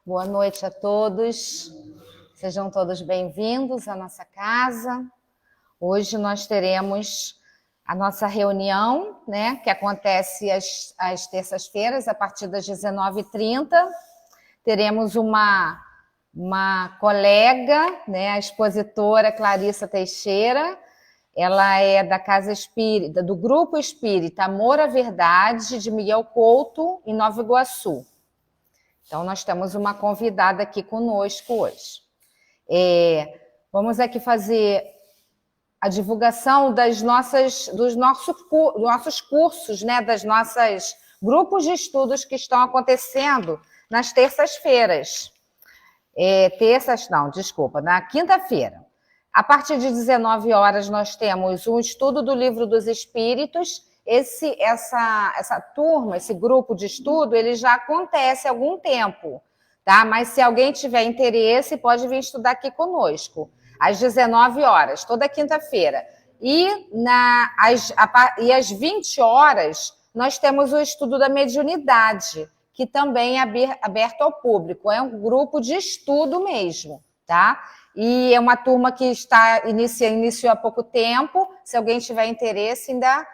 Boa noite a todos. Sejam todos bem-vindos à nossa casa. Hoje nós teremos a nossa reunião, né, que acontece às terças-feiras, a partir das 19h30. Teremos uma colega, né, a expositora Clarissa Teixeira. Ela é da Casa Espírita, do Grupo Espírita Amor à Verdade, de Miguel Couto, em Nova Iguaçu. Então, nós temos uma convidada aqui conosco hoje. Vamos aqui fazer a divulgação dos nossos cursos, né, das nossas grupos de estudos que estão acontecendo nas terças-feiras. Na quinta-feira. A partir de 19 horas, nós temos um estudo do Livro dos Espíritos. Essa turma, esse grupo de estudo, ele já acontece há algum tempo, tá? Mas se alguém tiver interesse, pode vir estudar aqui conosco, às 19 horas, toda quinta-feira. E às 20 horas, nós temos o estudo da mediunidade, que também é aberto ao público. É um grupo de estudo mesmo, tá? E é uma turma que iniciou há pouco tempo. Se alguém tiver interesse, ainda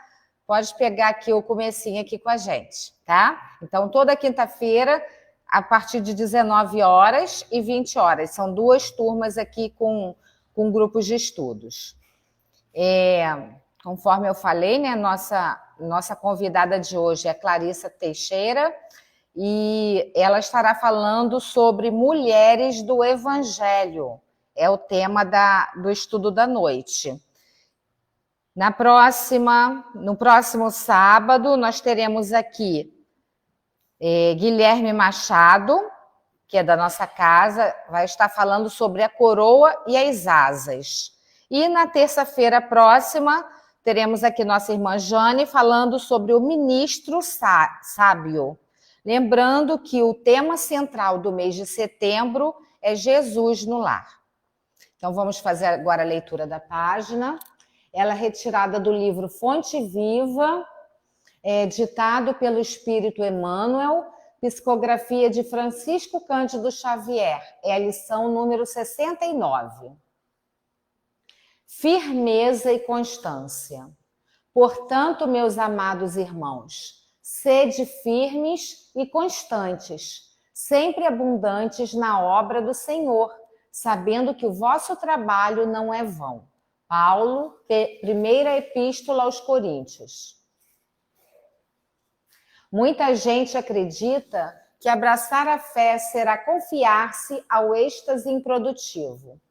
pode pegar aqui o comecinho aqui com a gente, tá? Então, toda quinta-feira, a partir de 19 horas e 20 horas. São duas turmas aqui com grupos de estudos. Conforme eu falei, né, nossa convidada de hoje é Clarissa Teixeira, e ela estará falando sobre mulheres do Evangelho. É o tema do estudo da noite. No próximo sábado, nós teremos aqui Guilherme Machado, que é da nossa casa, vai estar falando sobre a coroa e as asas. E na terça-feira próxima, teremos aqui nossa irmã Jane falando sobre o ministro sábio. Lembrando que o tema central do mês de setembro é Jesus no lar. Então, vamos fazer agora a leitura da página. Ela é retirada do livro Fonte Viva, ditado pelo Espírito Emmanuel, psicografia de Francisco Cândido Xavier. É a lição número 69. Firmeza e constância. Portanto, meus amados irmãos, sede firmes e constantes, sempre abundantes na obra do Senhor, sabendo que o vosso trabalho não é vão. Paulo, primeira epístola aos Coríntios. Muita gente acredita que abraçar a fé será confiar-se ao êxtase improdutivo.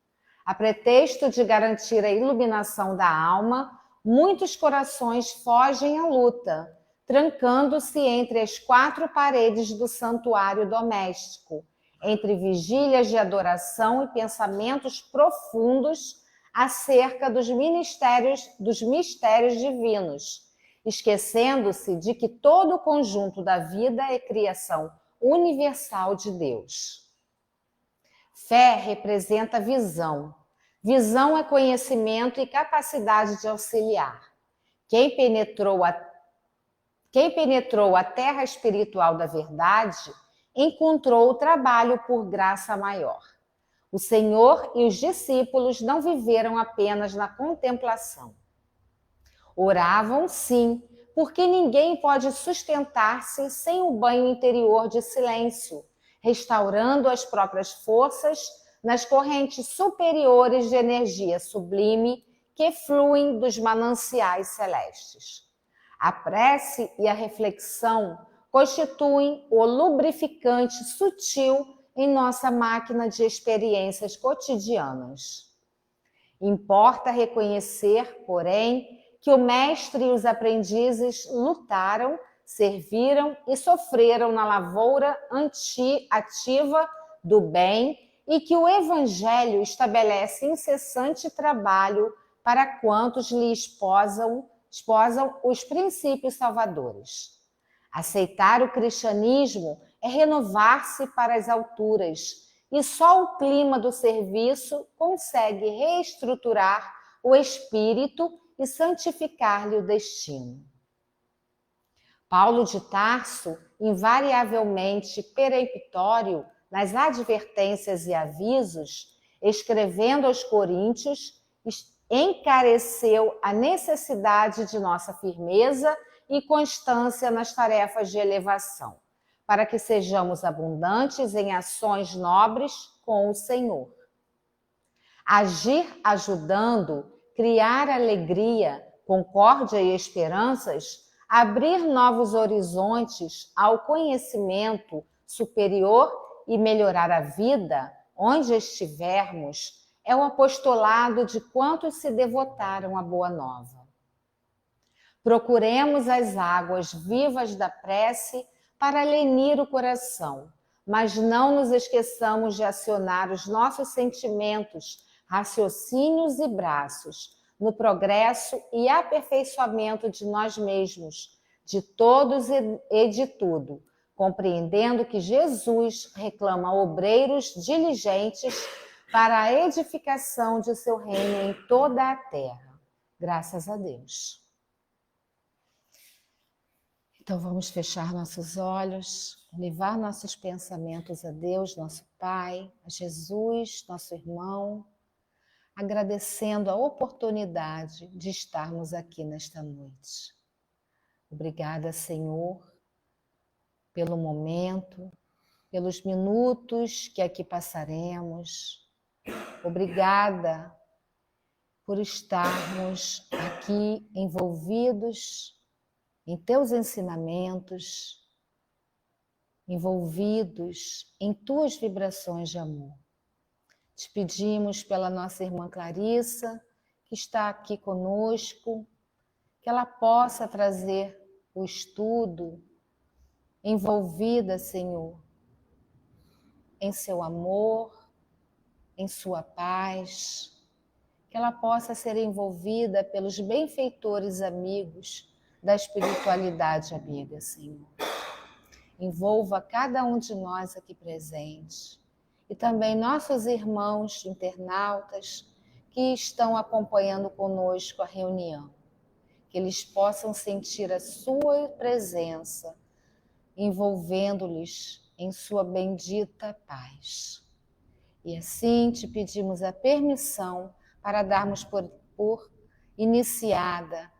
A pretexto de garantir a iluminação da alma, muitos corações fogem à luta, trancando-se entre as quatro paredes do santuário doméstico, entre vigílias de adoração e pensamentos profundos acerca dos mistérios divinos, esquecendo-se de que todo o conjunto da vida é criação universal de Deus. Fé representa visão. Visão é conhecimento e capacidade de auxiliar. Quem penetrou a terra espiritual da verdade encontrou o trabalho por graça maior. O Senhor e os discípulos não viveram apenas na contemplação. Oravam, sim, porque ninguém pode sustentar-se sem o banho interior de silêncio, restaurando as próprias forças nas correntes superiores de energia sublime que fluem dos mananciais celestes. A prece e a reflexão constituem o lubrificante sutil em nossa máquina de experiências cotidianas. Importa reconhecer, porém, que o mestre e os aprendizes lutaram, serviram e sofreram na lavoura ativa do bem e que o Evangelho estabelece incessante trabalho para quantos lhe esposam os princípios salvadores. Aceitar o cristianismo é renovar-se para as alturas, e só o clima do serviço consegue reestruturar o espírito e santificar-lhe o destino. Paulo de Tarso, invariavelmente peremptório, nas advertências e avisos, escrevendo aos coríntios, encareceu a necessidade de nossa firmeza e constância nas tarefas de elevação, para que sejamos abundantes em ações nobres com o Senhor. Agir ajudando, criar alegria, concórdia e esperanças, abrir novos horizontes ao conhecimento superior e melhorar a vida onde estivermos, é o apostolado de quantos se devotaram à Boa Nova. Procuremos as águas vivas da prece para lenir o coração, mas não nos esqueçamos de acionar os nossos sentimentos, raciocínios e braços no progresso e aperfeiçoamento de nós mesmos, de todos e de tudo, compreendendo que Jesus reclama obreiros diligentes para a edificação de seu reino em toda a terra. Graças a Deus. Então vamos fechar nossos olhos, levar nossos pensamentos a Deus, nosso Pai, a Jesus, nosso irmão, agradecendo a oportunidade de estarmos aqui nesta noite. Obrigada, Senhor, pelo momento, pelos minutos que aqui passaremos. Obrigada por estarmos aqui envolvidos em teus ensinamentos, envolvidos em tuas vibrações de amor. Te pedimos pela nossa irmã Clarissa, que está aqui conosco, que ela possa trazer o estudo envolvida, Senhor, em seu amor, em sua paz, que ela possa ser envolvida pelos benfeitores amigos da espiritualidade amiga, Senhor. Envolva cada um de nós aqui presente e também nossos irmãos internautas que estão acompanhando conosco a reunião, que eles possam sentir a sua presença, envolvendo-lhes em sua bendita paz. E assim te pedimos a permissão para darmos por iniciada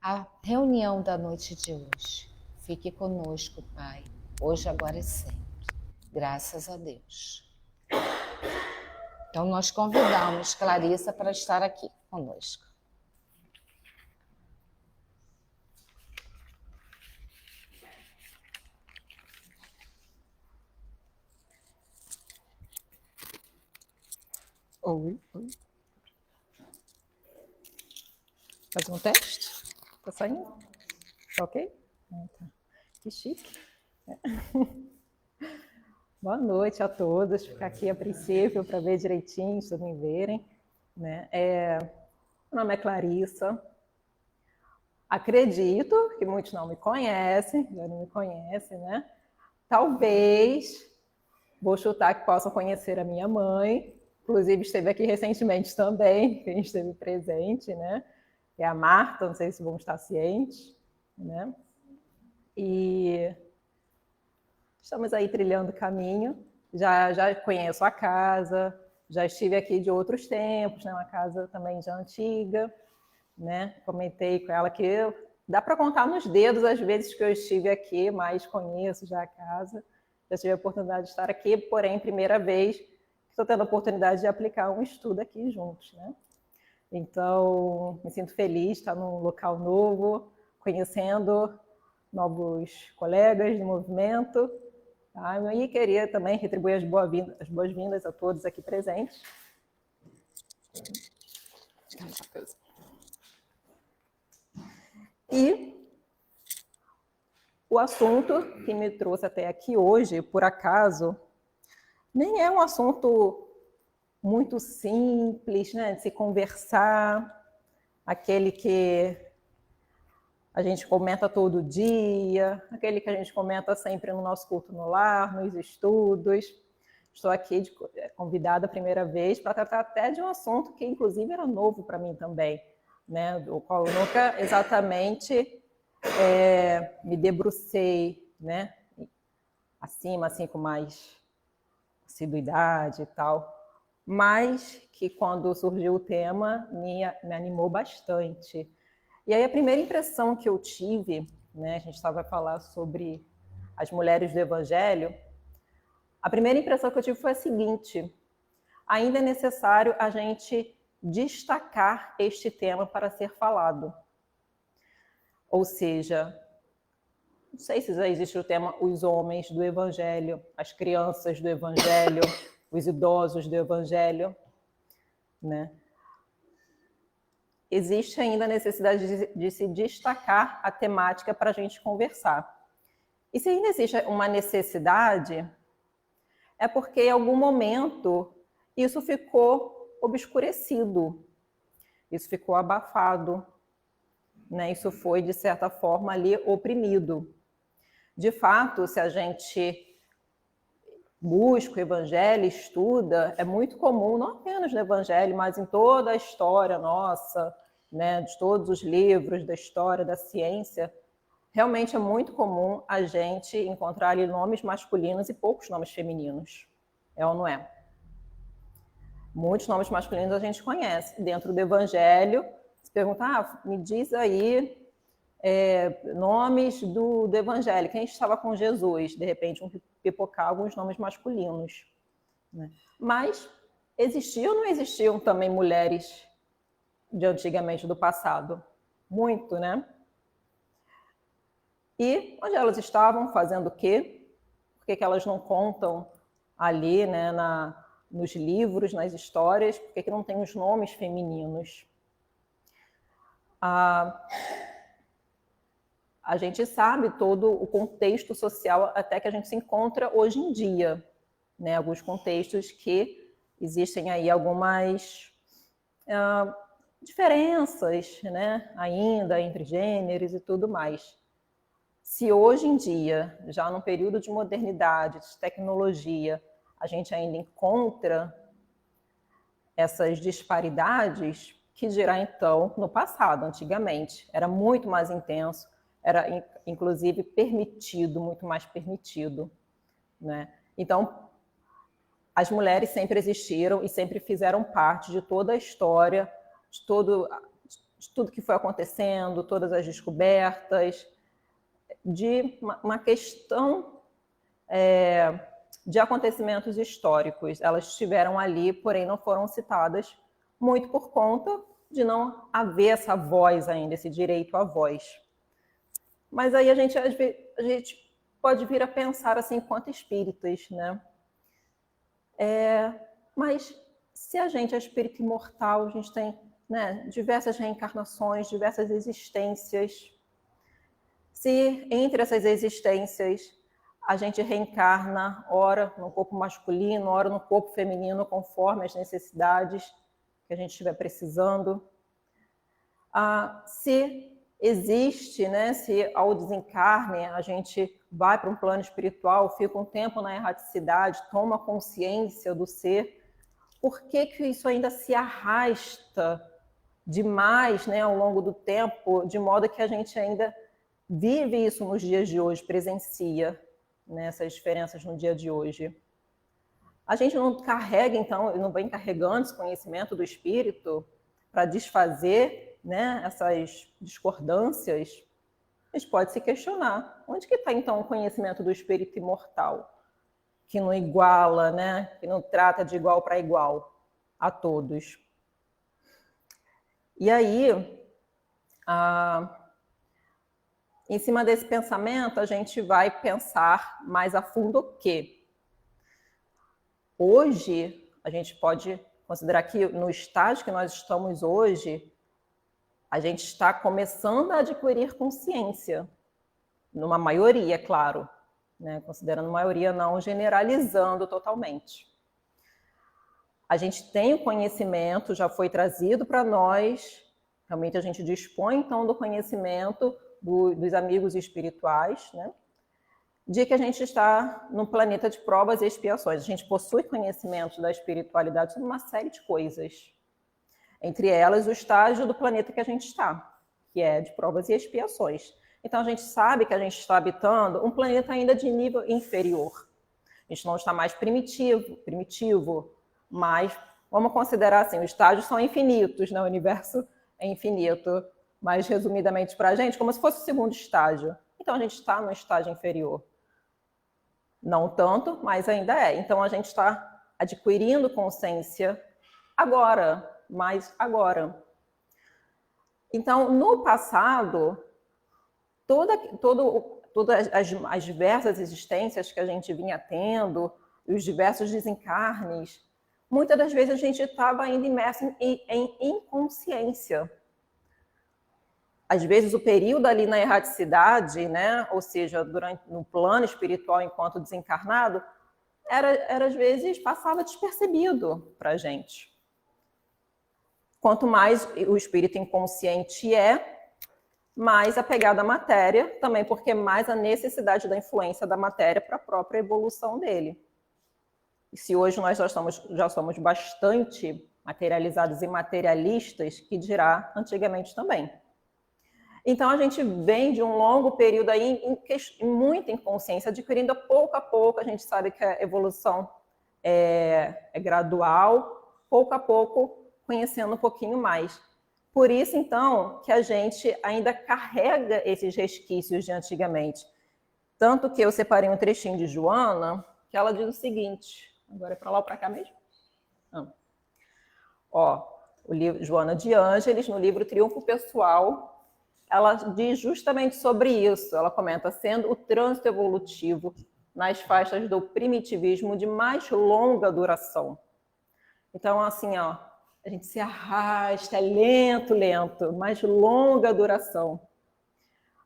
a reunião da noite de hoje. Fique conosco, Pai, hoje, agora e sempre. Graças a Deus. Então nós convidamos Clarissa para estar aqui conosco. Oi. Fazer um teste? Tá saindo? Tá ok? Tá. Que chique. Boa noite a todos. Ficar aqui a princípio para ver direitinho, se vocês me verem. Né? Meu nome é Clarissa. Acredito que muitos não me conhecem, já não me conhecem, né? Talvez, vou chutar que possam conhecer a minha mãe. Inclusive, esteve aqui recentemente também, que a gente esteve presente, né? É a Marta, não sei se vão estar cientes, né? E estamos aí trilhando o caminho. Já conheço a casa, já estive aqui de outros tempos, né? Uma casa também já antiga, né? Comentei com ela que dá para contar nos dedos as vezes que eu estive aqui, mas conheço já a casa. Já tive a oportunidade de estar aqui, porém, primeira vez estou tendo a oportunidade de aplicar um estudo aqui juntos, né? Então, me sinto feliz de estar num local novo, conhecendo novos colegas de movimento, tá? E queria também retribuir as boas-vindas a todos aqui presentes. E o assunto que me trouxe até aqui hoje, por acaso, nem é um assunto muito simples, né, de se conversar, aquele que a gente comenta todo dia, aquele que a gente comenta sempre no nosso culto no lar, nos estudos. Estou aqui convidada a primeira vez para tratar até de um assunto que, inclusive, era novo para mim também, né, do qual eu nunca exatamente me debrucei, né, acima, assim, com mais assiduidade e tal, mas que quando surgiu o tema me animou bastante. E aí a primeira impressão que eu tive, né, a gente estava a falar sobre as mulheres do Evangelho, a primeira impressão que eu tive foi a seguinte: ainda é necessário a gente destacar este tema para ser falado. Ou seja, não sei se já existe o tema os homens do Evangelho, as crianças do Evangelho, os idosos do Evangelho, né? Existe ainda a necessidade de se destacar a temática para a gente conversar. E se ainda existe uma necessidade, é porque em algum momento isso ficou obscurecido, isso ficou abafado, né? Isso foi, de certa forma, ali oprimido. De fato, se a gente busca o Evangelho, estuda, é muito comum, não apenas no Evangelho, mas em toda a história nossa, né, de todos os livros da história, da ciência, realmente é muito comum a gente encontrar ali nomes masculinos e poucos nomes femininos. É ou não é? Muitos nomes masculinos a gente conhece. Dentro do Evangelho, se pergunta, me diz aí nomes do Evangelho, quem estava com Jesus? De repente, vão pipocar alguns nomes masculinos. Né? Mas existiam ou não existiam também mulheres de antigamente, do passado? Muito, né? E onde elas estavam, fazendo o quê? Por que elas não contam ali, né, nos livros, nas histórias? Por que não tem os nomes femininos? A gente sabe todo o contexto social até que a gente se encontra hoje em dia, né? Alguns contextos que existem aí algumas diferenças, né? Ainda entre gêneros e tudo mais. Se hoje em dia, já num período de modernidade, de tecnologia, a gente ainda encontra essas disparidades, que dirá então no passado, antigamente, era muito mais intenso, era inclusive permitido, muito mais permitido, né? Então, as mulheres sempre existiram e sempre fizeram parte de toda a história, de tudo que foi acontecendo, todas as descobertas, de uma questão de acontecimentos históricos. Elas estiveram ali, porém não foram citadas, muito por conta de não haver essa voz ainda, esse direito à voz. Mas aí a gente pode vir a pensar assim, enquanto espíritas, né? Mas se a gente é espírito imortal, a gente tem, né, diversas reencarnações, diversas existências. Se entre essas existências a gente reencarna, ora no corpo masculino, ora no corpo feminino, conforme as necessidades que a gente estiver precisando. Se existe, né, se ao desencarne a gente vai para um plano espiritual, fica um tempo na erraticidade, toma consciência do ser, por que isso ainda se arrasta demais, né, ao longo do tempo, de modo que a gente ainda vive isso nos dias de hoje, presencia, né, essas diferenças no dia de hoje? A gente não carrega, então, não vem carregando esse conhecimento do espírito para desfazer, né, essas discordâncias? A gente pode se questionar, onde que está, então, o conhecimento do espírito imortal, que não iguala, né, que não trata de igual para igual a todos? E aí, em cima desse pensamento, a gente vai pensar mais a fundo o quê? Hoje, a gente pode considerar que no estágio que nós estamos hoje, a gente está começando a adquirir consciência, numa maioria, claro, né? Considerando maioria, não generalizando totalmente. A gente tem o conhecimento, já foi trazido para nós, realmente a gente dispõe então do conhecimento dos amigos espirituais, né? De que a gente está num planeta de provas e expiações. A gente possui conhecimento da espiritualidade sobre uma série de coisas. Entre elas, o estágio do planeta que a gente está, que é de provas e expiações. Então, a gente sabe que a gente está habitando um planeta ainda de nível inferior. A gente não está mais primitivo, mas vamos considerar assim, os estágios são infinitos, né? O universo é infinito, mas resumidamente para a gente, como se fosse o segundo estágio. Então a gente está no estágio inferior. Não tanto, mas ainda é. Então a gente está adquirindo consciência agora, mais agora. Então, no passado, todas as diversas existências que a gente vinha tendo, os diversos desencarnes, muitas das vezes a gente estava ainda imerso em inconsciência. Às vezes o período ali na erraticidade, né, ou seja, no plano espiritual enquanto desencarnado, era às vezes passava despercebido para a gente. Quanto mais o espírito inconsciente mais apegado à matéria, também porque mais a necessidade da influência da matéria para a própria evolução dele. E se hoje nós já somos bastante materializados e materialistas, que dirá antigamente também. Então a gente vem de um longo período aí em muita inconsciência, adquirindo a pouco, a gente sabe que a evolução é gradual, pouco a pouco conhecendo um pouquinho mais. Por isso, então, que a gente ainda carrega esses resquícios de antigamente. Tanto que eu separei um trechinho de Joana, que ela diz o seguinte, agora é para lá ou para cá mesmo? Ó, o livro Joana de Ângeles, no livro Triunfo Pessoal, ela diz justamente sobre isso. Ela comenta, sendo o trânsito evolutivo nas faixas do primitivismo de mais longa duração. Então, assim, ó, a gente se arrasta, é lento, mais longa duração.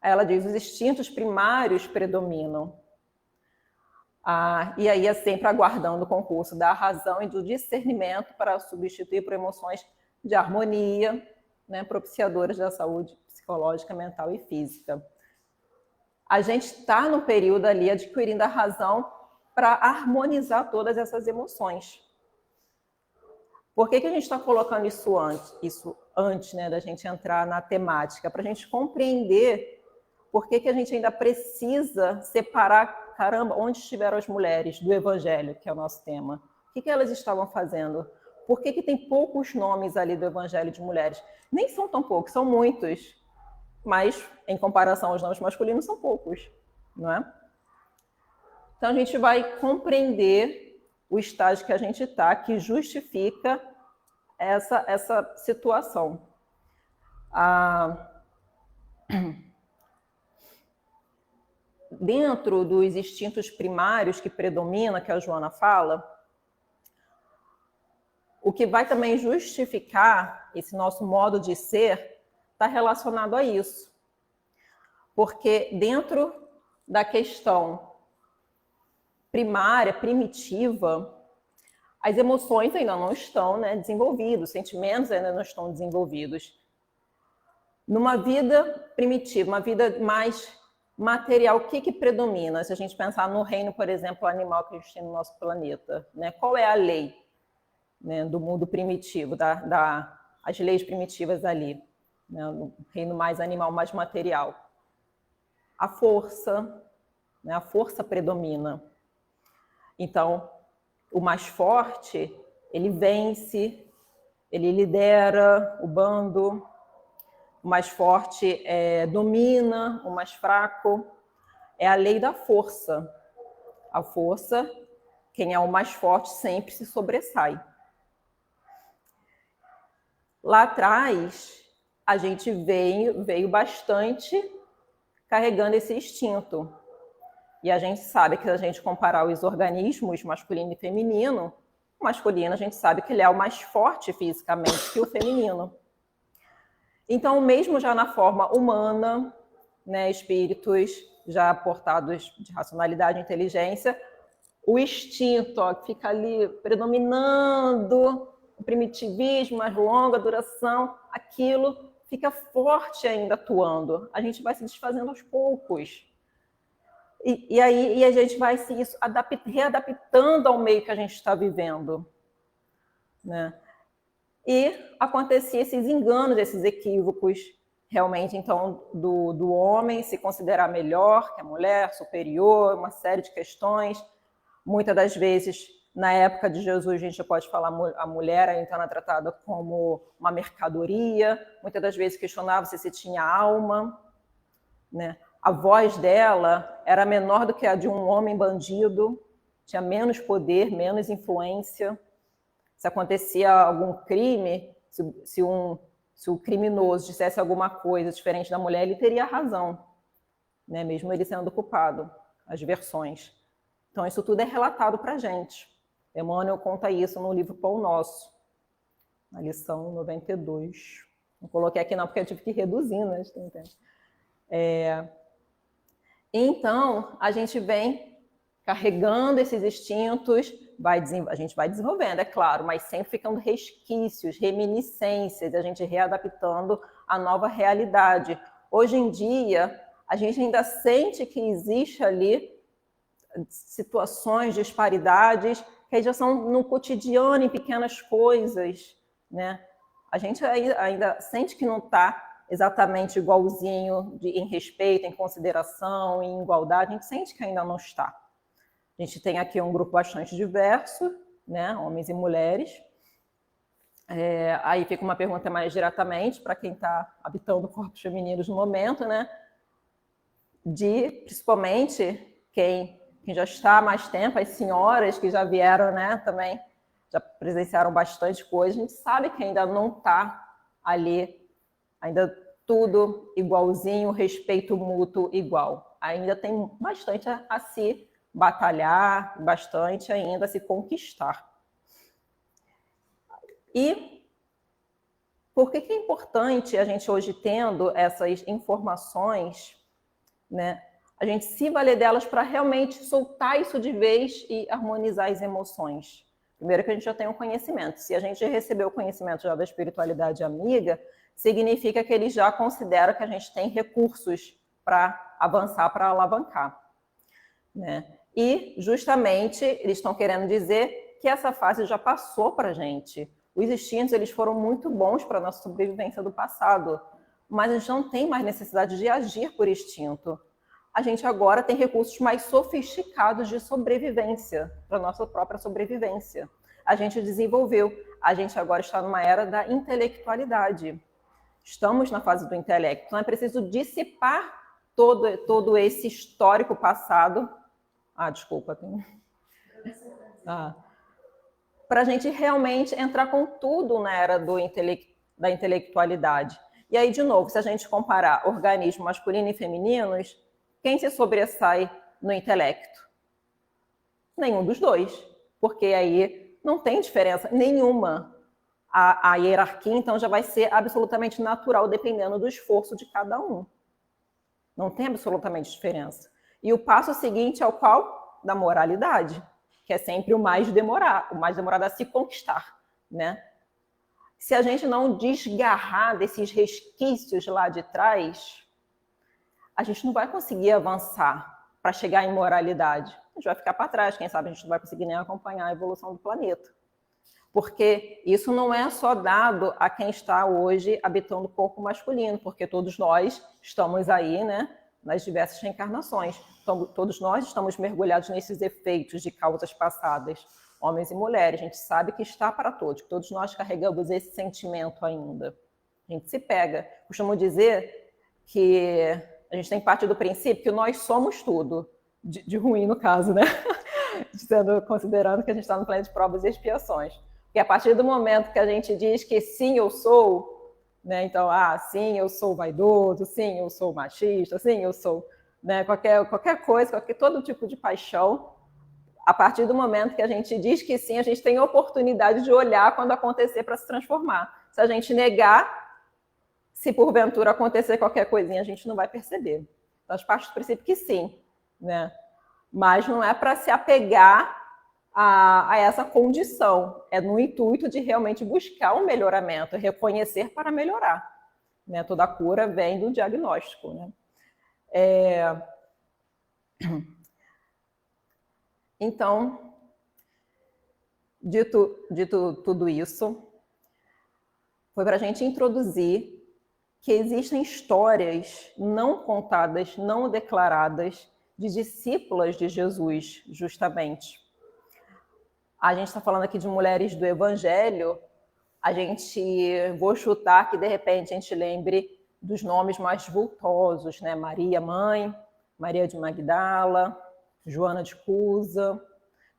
Aí ela diz, os instintos primários predominam. E aí é sempre aguardando o concurso da razão e do discernimento para substituir por emoções de harmonia, né, propiciadoras da saúde psicológica, mental e física. A gente está no período ali adquirindo a razão para harmonizar todas essas emoções. Por que a gente está colocando isso antes, né, da gente entrar na temática? Para a gente compreender por que a gente ainda precisa separar, caramba, onde estiveram as mulheres do Evangelho, que é o nosso tema. O que elas estavam fazendo? Por que tem poucos nomes ali do Evangelho de mulheres? Nem são tão poucos, são muitos. Mas, em comparação aos nomes masculinos, são poucos, não é? Então, a gente vai compreender o estágio que a gente está, que justifica essa situação. Dentro dos instintos primários que predomina, que a Joana fala, o que vai também justificar esse nosso modo de ser está relacionado a isso. Porque dentro da questão primária, primitiva, as emoções ainda não estão, né, desenvolvidas, os sentimentos ainda não estão desenvolvidos. Numa vida primitiva, uma vida mais material, o que predomina? Se a gente pensar no reino, por exemplo, animal que a gente tem no nosso planeta, né? Qual é a lei, né, do mundo primitivo, as leis primitivas ali, né, no reino mais animal, mais material? A força, né, a força predomina. Então, o mais forte, ele vence, ele lidera o bando. O mais forte domina o mais fraco. É a lei da força. A força, quem é o mais forte sempre se sobressai. Lá atrás, a gente veio bastante carregando esse instinto. E a gente sabe que se a gente comparar os organismos masculino e feminino, o masculino a gente sabe que ele é o mais forte fisicamente que o feminino. Então, mesmo já na forma humana, né, espíritos já portados de racionalidade e inteligência, o instinto fica ali predominando, o primitivismo, a longa duração, aquilo fica forte ainda atuando. A gente vai se desfazendo aos poucos. E aí a gente vai se readaptando ao meio que a gente está vivendo, né? E acontecia esses enganos, esses equívocos, realmente, então, do homem se considerar melhor que a mulher, superior, uma série de questões. Muitas das vezes, na época de Jesus, a gente pode falar a mulher então era tratada como uma mercadoria. Muitas das vezes questionava se tinha alma, né? A voz dela era menor do que a de um homem bandido, tinha menos poder, menos influência. Se acontecia algum crime, se o criminoso dissesse alguma coisa diferente da mulher, ele teria razão, né? Mesmo ele sendo culpado, as versões. Então, isso tudo é relatado para a gente. Emmanuel conta isso no livro Pão Nosso, na lição 92. Não coloquei aqui não, porque eu tive que reduzir, né? Então, a gente vem carregando esses instintos, a gente vai desenvolvendo, é claro, mas sempre ficando resquícios, reminiscências, a gente readaptando a nova realidade. Hoje em dia, a gente ainda sente que existe ali situações, disparidades, que já são no cotidiano, em pequenas coisas, né? A gente ainda sente que não está exatamente igualzinho em respeito, em consideração, em igualdade, a gente sente que ainda não está. A gente tem aqui um grupo bastante diverso, né? Homens e mulheres. Aí fica uma pergunta mais diretamente para quem está habitando corpos femininos no momento, né? Principalmente quem já está há mais tempo, as senhoras que já vieram, né, também já presenciaram bastante coisa, a gente sabe que ainda não está ali, ainda tudo igualzinho, respeito mútuo igual. Ainda tem bastante a se batalhar, bastante ainda a se conquistar. E por que é importante a gente hoje tendo essas informações, né, a gente se valer delas para realmente soltar isso de vez e harmonizar as emoções. Primeiro que a gente já tem um conhecimento. Se a gente recebeu o conhecimento já da espiritualidade amiga, significa que eles já consideram que a gente tem recursos para avançar, para alavancar, né? E, justamente, eles estão querendo dizer que essa fase já passou para a gente. Os instintos eles foram muito bons para a nossa sobrevivência do passado, mas a gente não tem mais necessidade de agir por instinto. A gente agora tem recursos mais sofisticados de sobrevivência, para a nossa própria sobrevivência. A gente desenvolveu, a gente agora está numa era da intelectualidade. Estamos na fase do intelecto, então é preciso dissipar todo esse histórico passado. Desculpa. Para a gente realmente entrar com tudo na era da intelectualidade. E aí, de novo, se a gente comparar organismos masculinos e femininos, quem se sobressai no intelecto? Nenhum dos dois, porque aí não tem diferença nenhuma. A hierarquia, então, já vai ser absolutamente natural, dependendo do esforço de cada um. Não tem absolutamente diferença. E o passo seguinte é o qual? Da moralidade, que é sempre o mais demorado a se conquistar, né? Se a gente não desgarrar desses resquícios lá de trás, a gente não vai conseguir avançar para chegar em moralidade. A gente vai ficar para trás, quem sabe a gente não vai conseguir nem acompanhar a evolução do planeta. Porque isso não é só dado a quem está hoje habitando o corpo masculino, porque todos nós estamos aí, né, nas diversas reencarnações. Então, todos nós estamos mergulhados nesses efeitos de causas passadas, homens e mulheres. A gente sabe que está para todos, que todos nós carregamos esse sentimento ainda. A gente se pega. Costumo dizer que a gente tem parte do princípio que nós somos tudo, de ruim no caso, né? Considerando que a gente está no planeta de provas e expiações. Porque a partir do momento que a gente diz que sim, eu sou, né? Então, sim, eu sou vaidoso, sim, eu sou machista, sim, eu sou, né? Qualquer coisa, todo tipo de paixão, a partir do momento que a gente diz que sim, a gente tem oportunidade de olhar quando acontecer para se transformar. Se a gente negar, se porventura acontecer qualquer coisinha, a gente não vai perceber. Então, a gente parte do princípio que sim, né? Mas não é para se apegar a essa condição, é no intuito de realmente buscar um melhoramento, reconhecer para melhorar, né? Toda cura vem do diagnóstico, né? Então, dito tudo isso, foi para a gente introduzir que existem histórias não contadas, não declaradas, de discípulas de Jesus, justamente. a gente está falando aqui de mulheres do Evangelho, vou chutar que de repente a gente lembre dos nomes mais vultosos, né? Maria, mãe, Maria de Magdala, Joana de Cusa,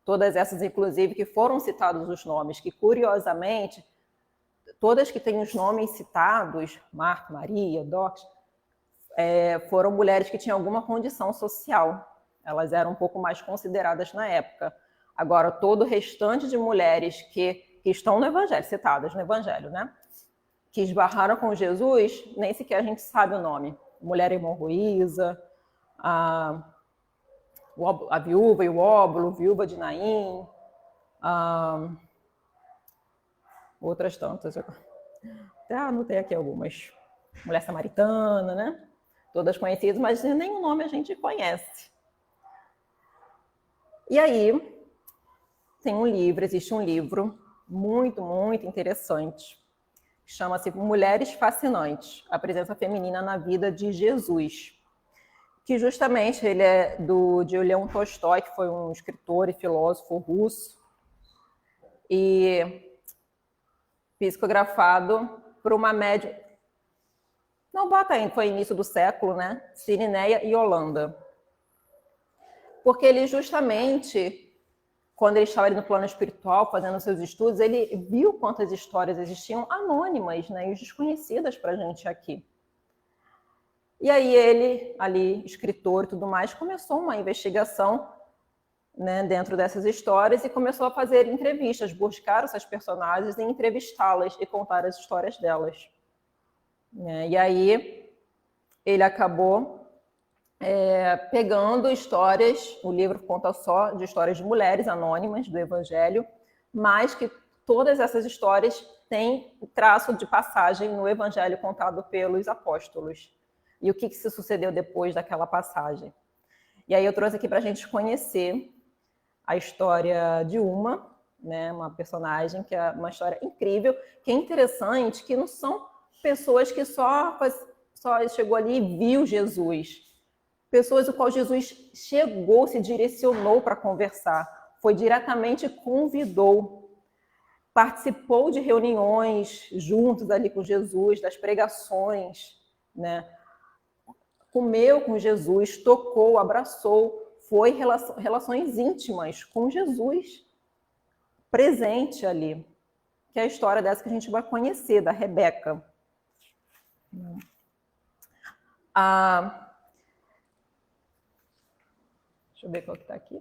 todas essas, inclusive, que foram citados os nomes, que curiosamente, todas que têm os nomes citados, Marta, Maria, Dorcas, foram mulheres que tinham alguma condição social. Elas eram um pouco mais consideradas na época. Agora, todo o restante de mulheres que estão no Evangelho, citadas no Evangelho, né? Que esbarraram com Jesus, nem sequer a gente sabe o nome. Mulher hemorroísa, a viúva e o óbolo, viúva de Naim, outras tantas. Até anotei aqui algumas. Mulher samaritana, né? Todas conhecidas, mas nenhum nome a gente conhece. E aí, existe um livro muito, muito interessante, que chama-se Mulheres Fascinantes, a presença feminina na vida de Jesus, que justamente ele é de Leon Tolstói, que foi um escritor e filósofo russo, e psicografado por uma médium, não bota ainda, foi início do século, né? Sirineia e Holanda. Porque ele justamente, quando ele estava ali no plano espiritual, fazendo seus estudos, ele viu quantas histórias existiam anônimas, né, e desconhecidas para a gente aqui. E aí ele, ali, escritor e tudo mais, começou uma investigação, né, dentro dessas histórias e começou a fazer entrevistas, buscar essas personagens e entrevistá-las e contar as histórias delas. E aí ele acabou pegando histórias, o livro conta só de histórias de mulheres anônimas do Evangelho, mas que todas essas histórias têm traço de passagem no Evangelho contado pelos apóstolos. E o que se sucedeu depois daquela passagem. E aí eu trouxe aqui para a gente conhecer a história de né, uma personagem que é uma história incrível, que é interessante, que não são pessoas que só chegou ali e viu Jesus. Pessoas o qual Jesus chegou, se direcionou para conversar, foi diretamente convidou, participou de reuniões juntos ali com Jesus, das pregações, né? Comeu com Jesus, tocou, abraçou, foi relações íntimas com Jesus, presente ali, que é a história dessa que a gente vai conhecer, da Rebeca. Deixa eu ver qual que está aqui.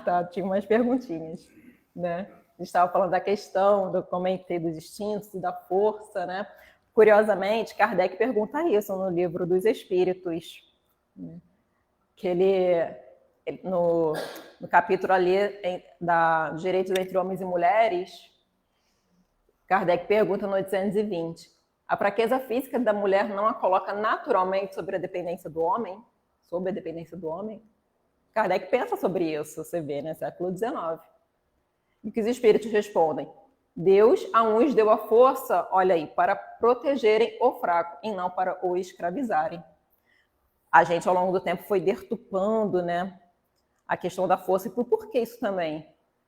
Tá, tinha umas perguntinhas, né? A gente estava falando da questão, comentei dos instintos e da força, né? Curiosamente, Kardec pergunta isso no Livro dos Espíritos, né? Que no capítulo ali da Direitos entre Homens e Mulheres, Kardec pergunta no 820, a fraqueza física da mulher não a coloca naturalmente sobre a dependência do homem? Sobre a dependência do homem? Kardec pensa sobre isso, você vê, né? Século XIX. E que os espíritos respondem, Deus a uns deu a força, olha aí, para protegerem o fraco e não para o escravizarem. A gente, ao longo do tempo, foi deturpando, né, a questão da força. E por que isso também?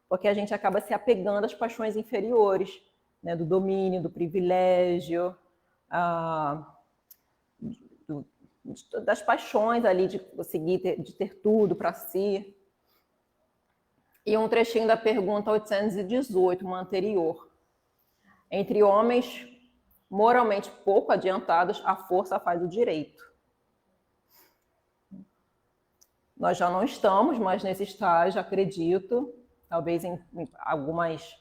Porque a gente acaba se apegando às paixões inferiores, né, do domínio, do privilégio, das paixões ali de conseguir de ter tudo para si. E um trechinho da pergunta 818, uma anterior. Entre homens moralmente pouco adiantados, a força faz o direito. Nós já não estamos mais nesse estágio, acredito, talvez em algumas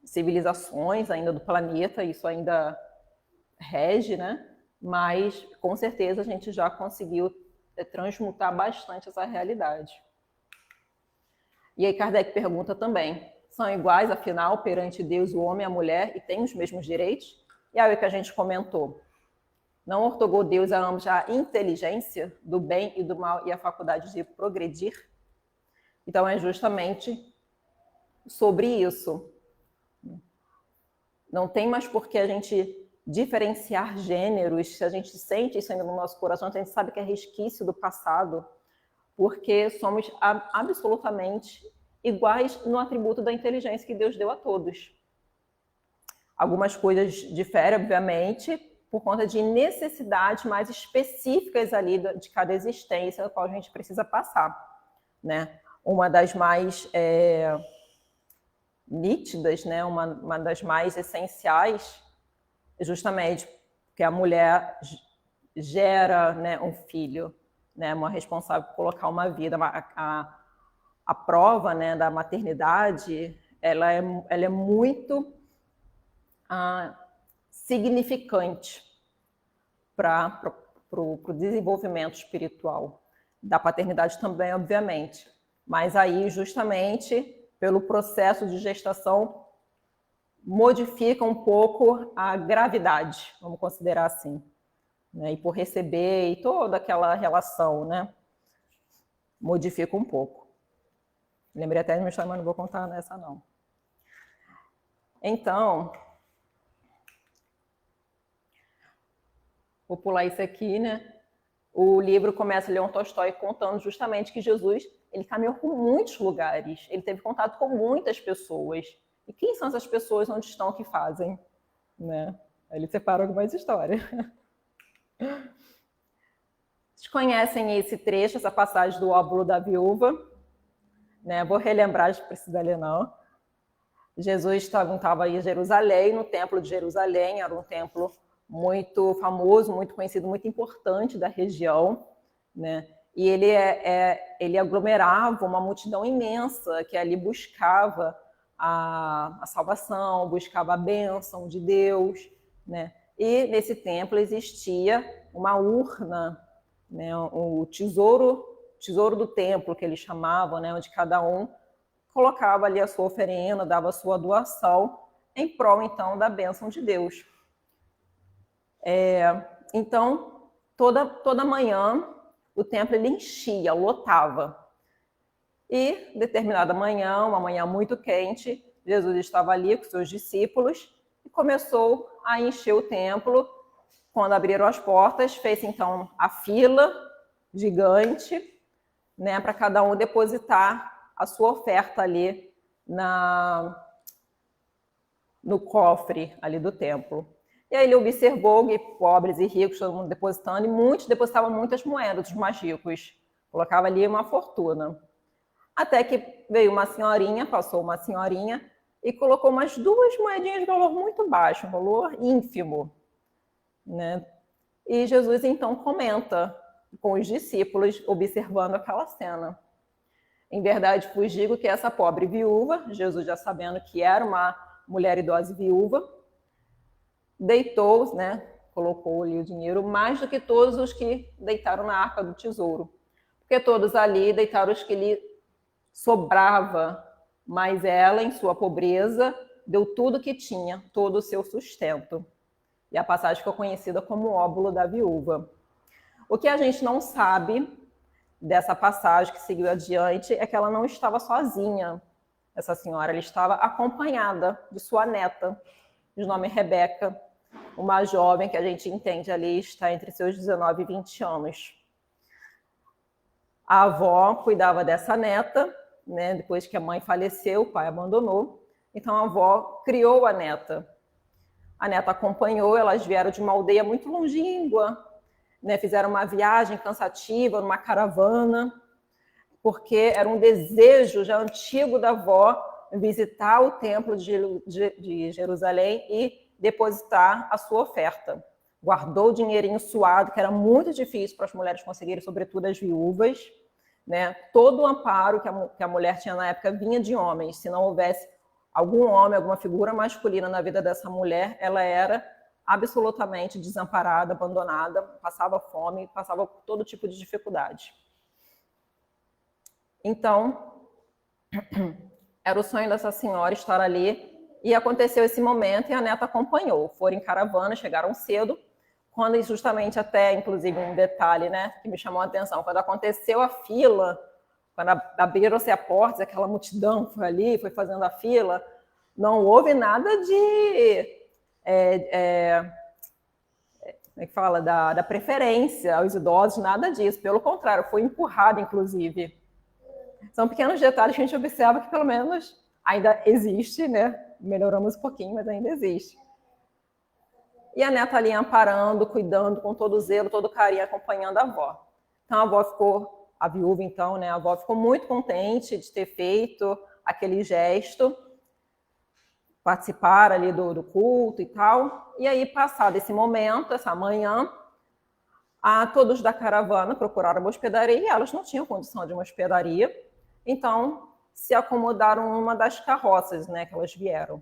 civilizações ainda do planeta, isso ainda rege, né? Mas, com certeza, a gente já conseguiu transmutar bastante essa realidade. E aí Kardec pergunta também, são iguais, afinal, perante Deus, o homem e a mulher, e têm os mesmos direitos? E aí o que a gente comentou, não ortogou Deus a ambos a inteligência do bem e do mal e a faculdade de progredir? Então é justamente sobre isso. Não tem mais por que a gente diferenciar gêneros, se a gente sente isso ainda no nosso coração, a gente sabe que é resquício do passado, porque somos absolutamente iguais no atributo da inteligência que Deus deu a todos. Algumas coisas diferem, obviamente, por conta de necessidades mais específicas ali de cada existência, a qual a gente precisa passar, né? Uma das mais nítidas, né? Uma das mais essenciais, justamente porque a mulher gera, né, um filho, né? Uma responsável por colocar uma vida, a prova, né, da maternidade, ela é muito significante para o desenvolvimento espiritual da paternidade também, obviamente. Mas aí, justamente, pelo processo de gestação, modifica um pouco a gravidade, vamos considerar assim, né? E por receber e toda aquela relação, né? Modifica um pouco. Lembrei até de uma história, mas não vou contar nessa, não. Então, vou pular isso aqui, né? O livro começa Leon Tolstói contando justamente que Jesus, ele caminhou por muitos lugares, ele teve contato com muitas pessoas. E quem são essas pessoas, onde estão, o que fazem? Né? Ele separa algumas histórias. Vocês conhecem esse trecho, essa passagem do óvulo da viúva? Né? Vou relembrar, não precisa ler não. Jesus estava em Jerusalém, no templo de Jerusalém, era um templo muito famoso, muito conhecido, muito importante da região, né? E ele aglomerava uma multidão imensa que ali buscava a salvação, buscava a bênção de Deus, né? E nesse templo existia uma urna, né? O tesouro do templo, que eles chamavam, né? Onde cada um colocava ali a sua oferenda, dava a sua doação em prol, então, da bênção de Deus. Então, toda manhã, o templo ele enchia, lotava. E, determinada manhã, uma manhã muito quente, Jesus estava ali com seus discípulos e começou a encher o templo. Quando abriram as portas, fez, então, a fila gigante, né, para cada um depositar a sua oferta ali no cofre ali do templo. E aí ele observou que pobres e ricos, todo mundo depositando, e muitos depositavam muitas moedas, os mais ricos. Colocava ali uma fortuna. Até que veio uma senhorinha, passou uma senhorinha, e colocou umas 2 moedinhas de valor muito baixo, um valor ínfimo, né? E Jesus então comenta com os discípulos, observando aquela cena. Em verdade vos digo que essa pobre viúva, Jesus já sabendo que era uma mulher idosa e viúva, deitou, né, colocou ali o dinheiro mais do que todos os que deitaram na arca do tesouro. Porque todos ali deitaram os que lhe sobrava, mas ela, em sua pobreza, deu tudo que tinha, todo o seu sustento. E a passagem ficou conhecida como o óvulo da viúva. O que a gente não sabe dessa passagem que seguiu adiante é que ela não estava sozinha. Essa senhora, ela estava acompanhada de sua neta, de nome Rebeca, uma jovem que a gente entende ali está entre seus 19 e 20 anos. A avó cuidava dessa neta, né? Depois que a mãe faleceu, o pai abandonou. Então a avó criou a neta. A neta acompanhou, elas vieram de uma aldeia muito longínqua, né? Fizeram uma viagem cansativa, numa caravana, porque era um desejo já antigo da avó visitar o templo de Jerusalém e depositar a sua oferta. Guardou o dinheirinho suado, que era muito difícil para as mulheres conseguirem, sobretudo as viúvas, né? Todo o amparo que a mulher tinha na época vinha de homens. Se não houvesse algum homem, alguma figura masculina na vida dessa mulher, ela era absolutamente desamparada, abandonada, passava fome, passava por todo tipo de dificuldade. Então, era o sonho dessa senhora estar ali, e aconteceu esse momento e a neta acompanhou. Foram em caravana, chegaram cedo, quando justamente até, inclusive, um detalhe, né, que me chamou a atenção, quando aconteceu a fila, quando abriram-se a porta, aquela multidão foi ali, foi fazendo a fila, não houve nada de como é que fala, da preferência aos idosos, nada disso. Pelo contrário, foi empurrada, inclusive. São pequenos detalhes que a gente observa que, pelo menos, ainda existe, né? Melhoramos um pouquinho, mas ainda existe. E a neta ali amparando, cuidando com todo zelo, todo carinho, acompanhando a avó. Então, a avó ficou, a viúva, então, né? A avó ficou muito contente de ter feito aquele gesto, participar ali do culto e tal. E aí, passado esse momento, essa manhã, todos da caravana procuraram uma hospedaria e elas não tinham condição de uma hospedaria. Então, se acomodaram numa das carroças, né, que elas vieram.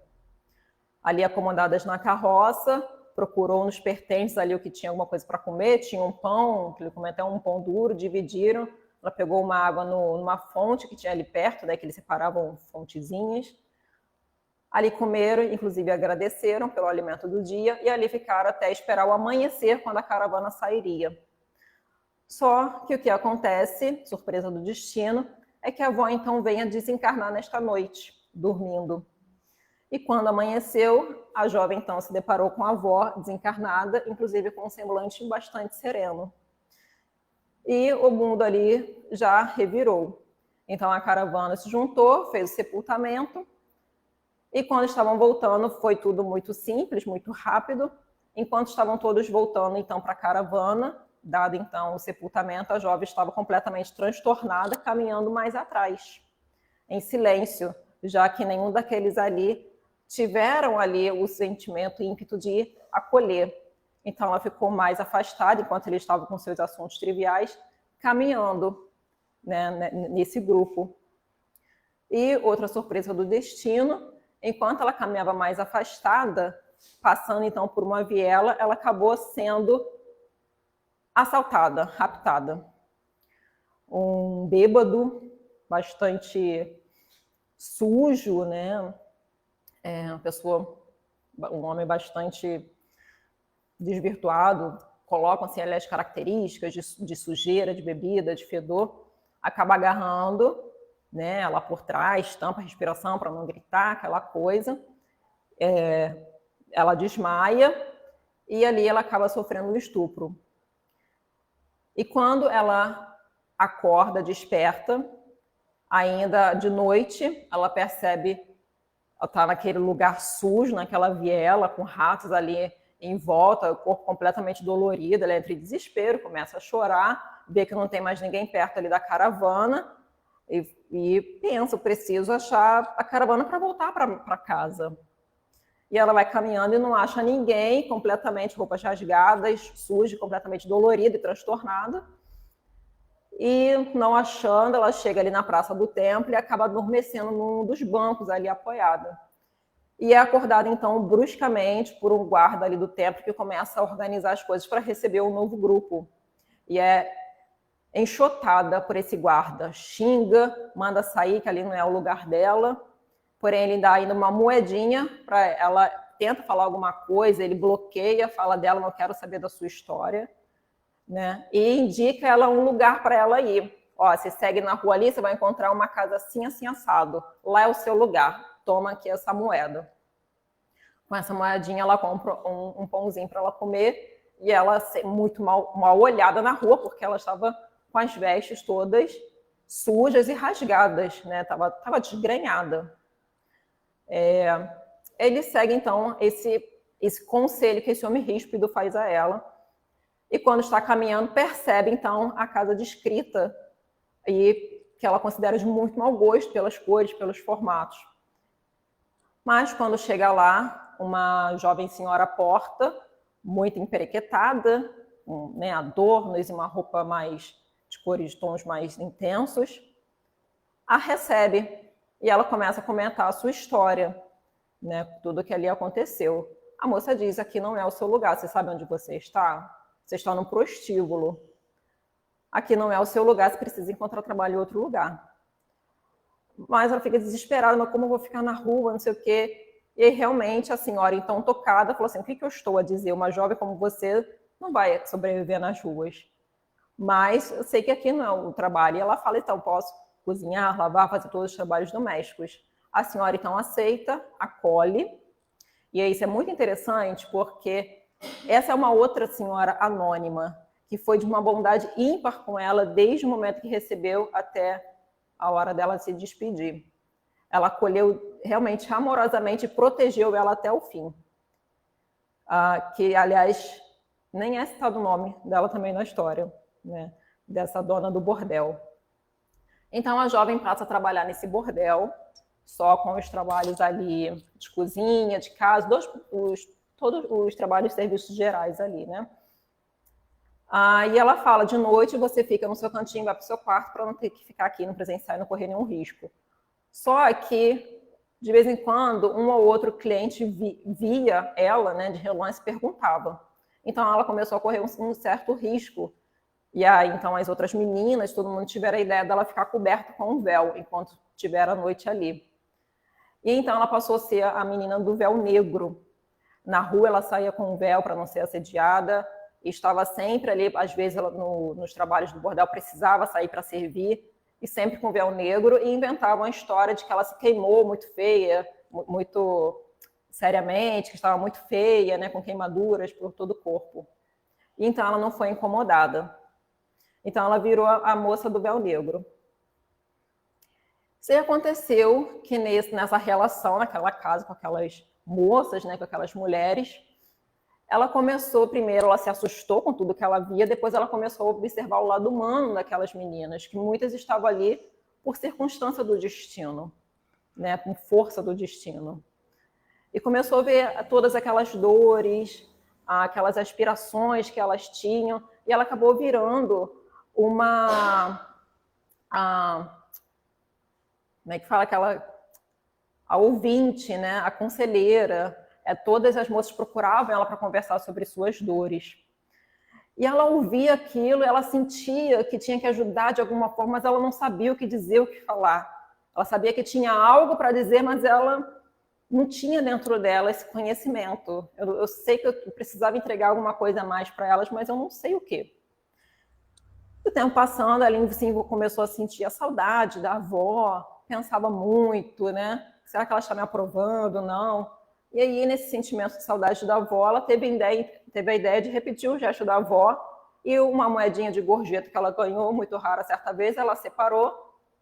Ali, acomodadas na carroça, procurou nos pertences ali o que tinha alguma coisa para comer, tinha um pão, que ele comeu até um pão duro, dividiram. Ela pegou uma água numa fonte que tinha ali perto, né, que eles separavam fontezinhas. Ali comeram, inclusive agradeceram pelo alimento do dia, e ali ficaram até esperar o amanhecer, quando a caravana sairia. Só que o que acontece, surpresa do destino, é que a avó então vem a desencarnar nesta noite, dormindo. E quando amanheceu, a jovem então se deparou com a avó desencarnada, inclusive com um semblante bastante sereno. E o mundo ali já revirou. Então a caravana se juntou, fez o sepultamento, e quando estavam voltando, foi tudo muito simples, muito rápido. Enquanto estavam todos voltando então para a caravana, dado então o sepultamento, a jovem estava completamente transtornada, caminhando mais atrás, em silêncio, já que nenhum daqueles ali tiveram ali o sentimento, o ímpeto de acolher. Então ela ficou mais afastada, enquanto ele estava com seus assuntos triviais, caminhando, né, nesse grupo. E outra surpresa do destino, enquanto ela caminhava mais afastada, passando então por uma viela, ela acabou sendo assaltada, raptada. Um bêbado, bastante sujo, né? Um homem bastante desvirtuado, colocam assim, ali as características de sujeira, de bebida, de fedor, acaba agarrando, né, ela por trás, tampa a respiração para não gritar, aquela coisa. Ela desmaia e ali ela acaba sofrendo um estupro. E quando ela acorda, desperta, ainda de noite, ela percebe, ela está naquele lugar sujo, naquela viela, com ratos ali em volta, o corpo completamente dolorido, ela entra em desespero, começa a chorar, vê que não tem mais ninguém perto ali da caravana, e pensa, preciso achar a caravana para voltar para casa. E ela vai caminhando e não acha ninguém, completamente roupas rasgadas, suja, completamente dolorida e transtornada. E não achando, ela chega ali na Praça do Templo e acaba adormecendo num dos bancos ali apoiada. E é acordada, então, bruscamente por um guarda ali do templo que começa a organizar as coisas para receber um novo grupo. E é enxotada por esse guarda, xinga, manda sair, que ali não é o lugar dela, porém ele dá ainda uma moedinha para ela, tenta falar alguma coisa, ele bloqueia, fala dela, não quero saber da sua história, né? E indica ela um lugar para ela ir. Ó, você segue na rua ali, você vai encontrar uma casa assim, assim, assado. Lá é o seu lugar, toma aqui essa moeda. Com essa moedinha ela compra um pãozinho para ela comer, e ela muito mal olhada na rua, porque ela estava com as vestes todas sujas e rasgadas, né? Tava desgrenhada. Ele segue, então, esse conselho que esse homem ríspido faz a ela, e quando está caminhando, percebe, então, a casa descrita, e que ela considera de muito mau gosto pelas cores, pelos formatos. Mas, quando chega lá, uma jovem senhora porta, muito emperequetada, né, adornos e uma roupa mais de cores, de tons mais intensos, a recebe e ela começa a comentar a sua história, né, tudo que ali aconteceu. A moça diz, aqui não é o seu lugar, você sabe onde você está? Você está no prostíbulo. Aqui não é o seu lugar, você precisa encontrar trabalho em outro lugar. Mas ela fica desesperada, mas como eu vou ficar na rua, não sei o quê. E realmente a senhora, então tocada, falou assim, o que eu estou a dizer? Uma jovem como você não vai sobreviver nas ruas. Mas eu sei que aqui não é o trabalho. E ela fala, então, posso cozinhar, lavar, fazer todos os trabalhos domésticos. A senhora, então, aceita, acolhe. E isso é muito interessante, porque Essa é uma outra senhora anônima, que foi de uma bondade ímpar com ela desde o momento que recebeu até a hora dela se despedir. Ela acolheu realmente amorosamente e protegeu ela até o fim. Que, aliás, nem é citado o nome dela também na história, né? Dessa dona do bordel. Então, a jovem passa a trabalhar nesse bordel, só com os trabalhos ali de cozinha, de casa, todos os trabalhos e serviços gerais ali, né? E ela fala, de noite você fica no seu cantinho, vai para o seu quarto para não ter que ficar aqui no presencial e não correr nenhum risco. Só que, de vez em quando, um ou outro cliente via ela, né, de relance e perguntava. Então, ela começou a correr um certo risco. E aí, então, as outras meninas, todo mundo tiveram a ideia dela ficar coberta com um véu, enquanto tiver a noite ali. E então, ela passou a ser a menina do véu negro. Na rua, ela saía com um véu para não ser assediada, e estava sempre ali, às vezes, ela, nos trabalhos do bordel, precisava sair para servir, e sempre com véu negro, e inventava uma história de que ela se queimou muito feia, muito seriamente, que estava muito feia, né, com queimaduras por todo o corpo. E então, ela não foi incomodada. Então, ela virou a moça do véu negro. E aconteceu que nessa relação, naquela casa com aquelas moças, né, com aquelas mulheres, ela começou, primeiro ela se assustou com tudo que ela via, depois ela começou a observar o lado humano daquelas meninas, que muitas estavam ali por circunstância do destino, né, com força do destino. E começou a ver todas aquelas dores, aquelas aspirações que elas tinham, e ela acabou virando uma... como é que fala? A ouvinte, né? A conselheira. Todas as moças procuravam ela para conversar sobre suas dores. E ela ouvia aquilo, ela sentia que tinha que ajudar de alguma forma, mas ela não sabia o que dizer, o que falar. Ela sabia que tinha algo para dizer, mas ela não tinha dentro dela esse conhecimento. Eu sei que eu precisava entregar alguma coisa a mais para elas, mas eu não sei o quê. O tempo passando, a Aline assim, começou a sentir a saudade da avó, pensava muito, né? Será que ela está me aprovando? Não. E aí, nesse sentimento de saudade da avó, ela teve a ideia de repetir o gesto da avó e uma moedinha de gorjeta que ela ganhou, muito rara certa vez, ela separou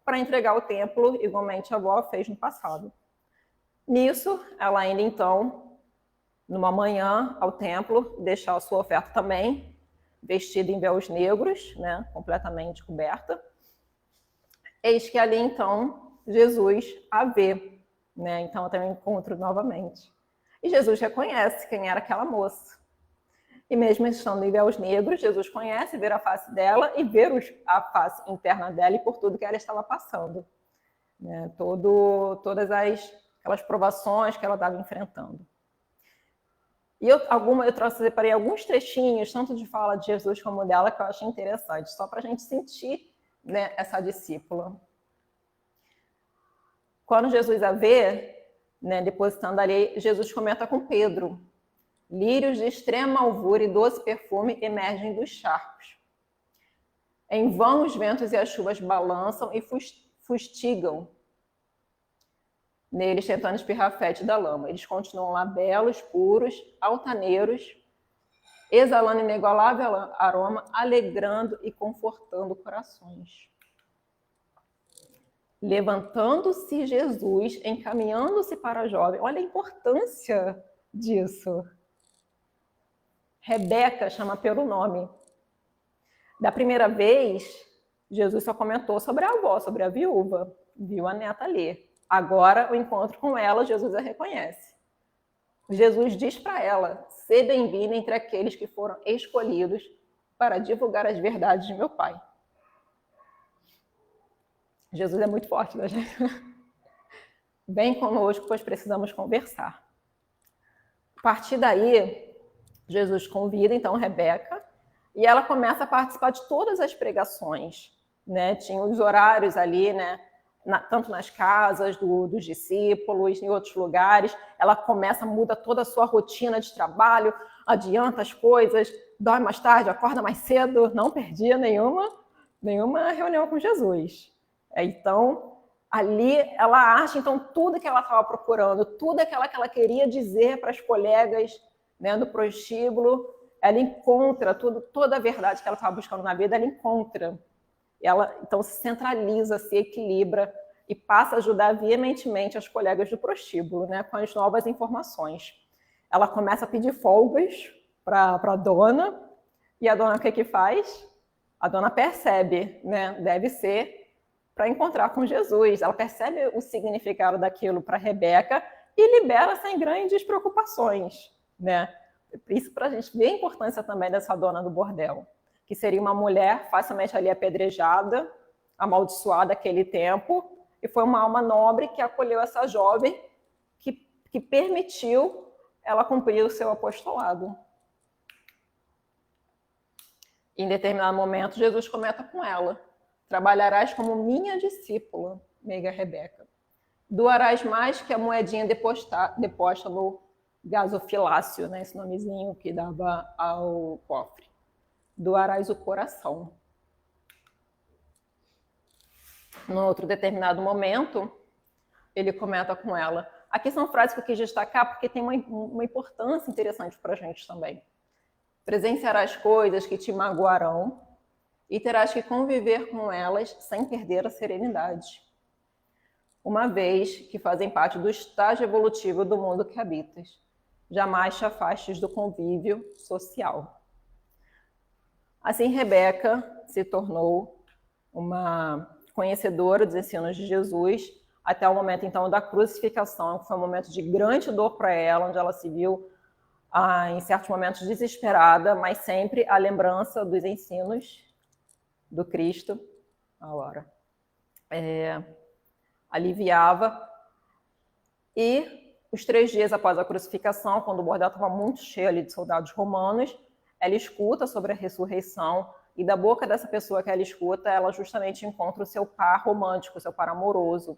para entregar ao templo, igualmente a avó fez no passado. Nisso, ela ainda então, numa manhã ao templo, deixa a sua oferta também, vestida em véus negros, né, completamente coberta. Eis que ali, então, Jesus a vê, né? Então, tem um encontro novamente. E Jesus reconhece quem era aquela moça. E mesmo estando em véus negros, Jesus conhece, vê a face dela e vê a face interna dela e por tudo que ela estava passando. Né? Todas aquelas provações que ela estava enfrentando. E eu separei alguns trechinhos, tanto de fala de Jesus como dela, que eu achei interessante, só para a gente sentir, né, essa discípula. Quando Jesus a vê, né, depositando ali, Jesus comenta com Pedro: lírios de extrema alvura e doce perfume emergem dos charcos. Em vão os ventos e as chuvas balançam e fustigam neles, tentando espirrar fete da lama. Eles continuam lá belos, puros, altaneiros, exalando inigualável aroma, alegrando e confortando corações. Levantando-se Jesus, encaminhando-se para a jovem. Olha a importância disso. Rebeca chama pelo nome. Da primeira vez, Jesus só comentou sobre a avó, sobre a viúva. Viu a neta ali. Agora, o encontro com ela, Jesus a reconhece. Jesus diz para ela: "Sê bem-vinda entre aqueles que foram escolhidos para divulgar as verdades de meu Pai." Jesus é muito forte, né, gente? Vem conosco, pois precisamos conversar. A partir daí, Jesus convida, então, Rebeca, e ela começa a participar de todas as pregações, né? Tinha os horários ali, né? Tanto nas casas dos discípulos, em outros lugares. Ela muda toda a sua rotina de trabalho, adianta as coisas, dorme mais tarde, acorda mais cedo, não perdia nenhuma reunião com Jesus. Então, ali ela acha então tudo que ela estava procurando, tudo aquilo que ela queria dizer para as colegas, né, no prostíbulo, ela encontra toda a verdade que ela estava buscando na vida, ela encontra. Ela, então, se centraliza, se equilibra e passa a ajudar veementemente as colegas do prostíbulo, né, com as novas informações. Ela começa a pedir folgas para a dona, e a dona o que faz? A dona percebe, né, deve ser para encontrar com Jesus. Ela percebe o significado daquilo para Rebeca e libera sem grandes preocupações, né? Isso para a gente ver a importância também dessa dona do bordel, que seria uma mulher facilmente ali apedrejada, amaldiçoada naquele tempo, e foi uma alma nobre que acolheu essa jovem, que permitiu ela cumprir o seu apostolado. Em determinado momento, Jesus comenta com ela: trabalharás como minha discípula, meiga Rebeca. Doarás mais que a moedinha deposta no gasofilácio, né, esse nomezinho que dava ao cofre. Doarás o coração. Num outro determinado momento, ele comenta com ela. Aqui são frases que eu quis destacar porque tem uma importância interessante para a gente também. Presenciarás coisas que te magoarão e terás que conviver com elas sem perder a serenidade, uma vez que fazem parte do estágio evolutivo do mundo que habitas. Jamais te afastes do convívio social. Assim, Rebeca se tornou uma conhecedora dos ensinos de Jesus até o momento, então, da crucificação, que foi um momento de grande dor para ela, onde ela se viu, em certos momentos, desesperada, mas sempre a lembrança dos ensinos do Cristo, agora, aliviava. E os 3 dias após a crucificação, quando o bordel estava muito cheio ali de soldados romanos, ela escuta sobre a ressurreição, e da boca dessa pessoa que ela escuta, ela justamente encontra o seu par romântico, o seu par amoroso,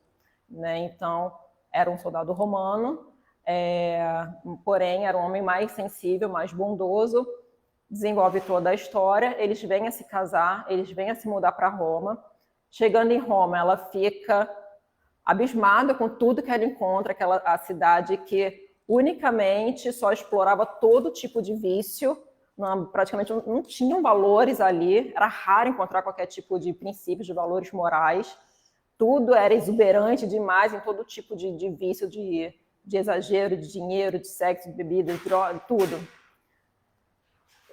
né? Então, era um soldado romano, porém era um homem mais sensível, mais bondoso, desenvolve toda a história, eles vêm a se casar, eles vêm a se mudar para Roma. Chegando em Roma, ela fica abismada com tudo que ela encontra, a cidade que unicamente só explorava todo tipo de vício, praticamente não tinham valores ali, era raro encontrar qualquer tipo de princípios, de valores morais, tudo era exuberante demais em todo tipo de vício, de exagero, de dinheiro, de sexo, de bebida, de droga, tudo.